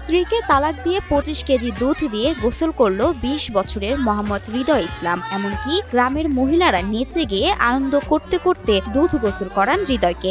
স্ত্রীকে তালাক দিয়ে 25 কেজি দুধ দিয়ে গোসল করল 20 বছরের মোহাম্মদ হৃদয় ইসলাম। এমনকি গ্রামের মহিলারা নেচে গিয়ে আনন্দ করতে করতে দুধ গোসল করান হৃদয়কে।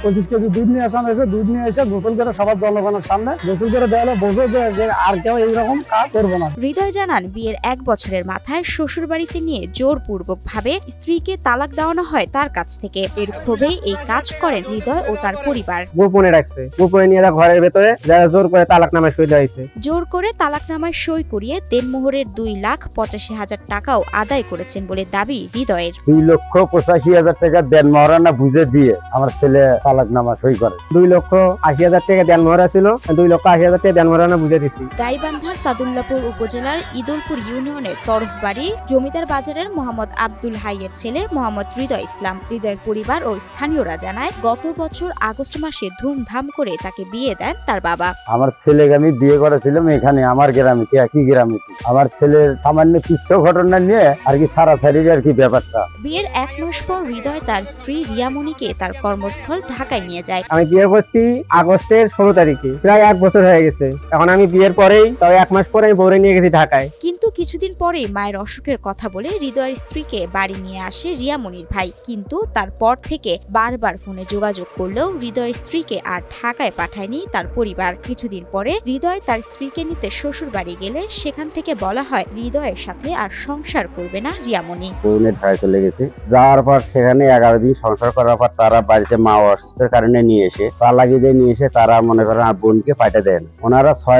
25 কেজি দুধ নিয়ে আসা হয়েছে। দুধ নিয়ে এসে গোসল করে সবার জনগণের সামনে গোসল করে দেওয়া বোঝো যে আর কেউ এইরকম কাজ করবো না। হৃদয় জানান, বিয়ের 1 বছরের মাথায় শ্বশুর বাড়িতে নিয়ে জোরপূর্বক ভাবে স্ত্রীকে তালাক দেওয়ানো হয় তার কাছ থেকে। এর ক্ষোভেই এই কাজ করেন হৃদয় ও তার পরিবার। গোপনে রাখছে, গোপনে নিয়ে ঘরের ভেতরে জোর করে তালাকনামায় সই দিয়েছে। জোর করে তালাকনামায় সই করিয়ে দেনমোহরের 2,85,000 টাকাও আদায় করেছেন বলে দাবি হৃদয়ের। 2,85,000 টাকা দেনমোহরানা বুঝে দিয়ে আমার ছেলে তালাকনামা সই করে। 2,80,000 টাকা দেনমোহরা ছিল, 2,80,000 টাকা দেনমোহরানা বুঝে দিচ্ছি। গাইবান্ধার সাদুল্লাপুর উপজেলার ইদলপুর ইউনিয়নের তরফবাড়ি জমিদার বাজারের মোহাম্মদ আব্দুল হাইয়ের ছেলে মোহাম্মদ হৃদয় ইসলাম। হৃদয়ের পরিবার ও স্থানীয়রা জানায়, গত বছর আগস্ট মাসে ধুমধাম করে তাকে বিয়ে দেন তার বাবা। আমার ছেলেকে আমি বিয়ে করেছিলাম এখানে আমার গ্রামে, একই গ্রামে। আমার ছেলের সামান্য কিছু ঘটনা নিয়ে আর কি সারাসারি আর কি ব্যাপারটা। বিয়ের 1 মাস পর হৃদয় তার স্ত্রী রিয়ামণিকে তার কর্মস্থল ঢাকায় নিয়ে যায়। আমি বিয়ে করছি আগস্টের 16 তারিখে, প্রায় 1 বছর হয়ে গেছে। এখন আমি বিয়ের পরেই, তাও 1 মাস পরে বউরে নিয়ে গেছি ঢাকায়। কিন্তু কিছুদিন পরেই মায়ের অসুখের কথা বলে হৃদয়ের স্ত্রীকে বাড়ি নিয়ে আসে রিয়ামণির ভাই। কিন্তু তারপর থেকে বারবার ফোনে যোগাযোগ করলেও হৃদয়ের স্ত্রীকে আর ঢাকায় পাঠায়নি তার পরিবার। কিছুদিন পরে হৃদয় তার স্ত্রীকে নিতে শ্বশুর বাড়ি গেলে সেখান থেকে বলা হয় হৃদয়ের সাথে আর সংসার করবে না রিয়ামণি। বোনের ঢাকায় চলে গেছে। যাওয়ার পর সেখানে 11 দিন সংসার করার পর তারা বাড়িতে মা অসুস্থের কারণে নিয়ে এসে চালাকি দিয়ে নিয়ে এসে তারা মনে করেন বোনকে পাঠিয়ে দেন। ওনারা 6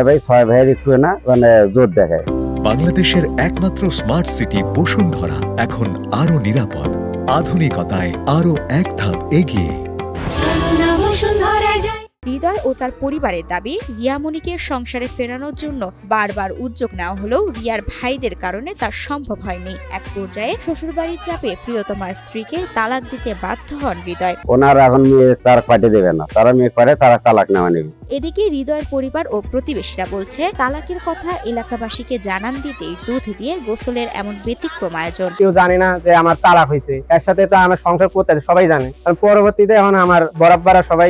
ভাইয়ের একটু না মানে জোর দেখায়। বাংলাদেশের একমাত্র স্মার্ট সিটি বসুন্ধরা এখন আরো নিরাপদ, আধুনিকতায় আরো এক ধাপ এগিয়ে। হৃদয় ও তার পরিবারের দাবি, রিয়ামণিকে সংসারে ফেরানোর জন্য বারবার উদ্যোগ নেওয়া হলেও রিয়ার ভাইদের কারণে তা সম্ভব হয়নি। এক পর্যায়ে শ্বশুরবাড়ির চাপে প্রিয়তমার স্ত্রীকে তালাক দিতে বাধ্য হন হৃদয়। ওনারা এখন মেয়ে তার পাঠিয়ে দেবে না, তারা মেয়ে করে তারা তালাক নেওয়া নেবে। এদিকে হৃদয়ের পরিবার ও প্রতিবেশীরা বলছে, তালাকের কথা এলাকাবাসীকে জানান দিতেই দুধ দিয়ে গোসলের এমন ব্যতিক্রম আয়োজন। কেউ জানে না যে আমার তালাক হয়েছে, এর সাথে তো আমার সংসার করতে সবাই জানে। পরবর্তীতে এখন আমার বরাবরা সবাই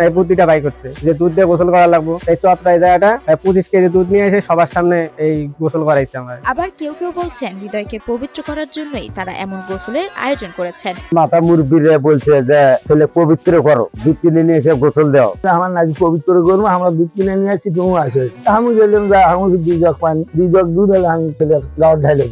এই বুদ্ধিটা বাই করছে যে দুধ দিয়ে গোসল করা লাগবো। এই চত্বরে জায়গাটা 25 কেজি দুধ নিয়ে এসে সবার সামনে এই গোসল করাইছে আমার। আবার কেউ কেউ বলছেন হৃদয়কে পবিত্র করার জন্যই তারা এমন গোসলের আয়োজন করেছেন। মাতা মুরব্বীরা বলছে যে ছেলে পবিত্র করো, দুধ কিনে নিয়ে এসে গোসল দাও। আমার নাকি পবিত্র করবো, আমরা দুধ কিনে নিয়ে আসছি, তুমি আসো। আমি গেলাম, আমি 2 জগ পানি 2 জগ দুধ হলে আমি ছেলে গাওয়ার ঢাইলে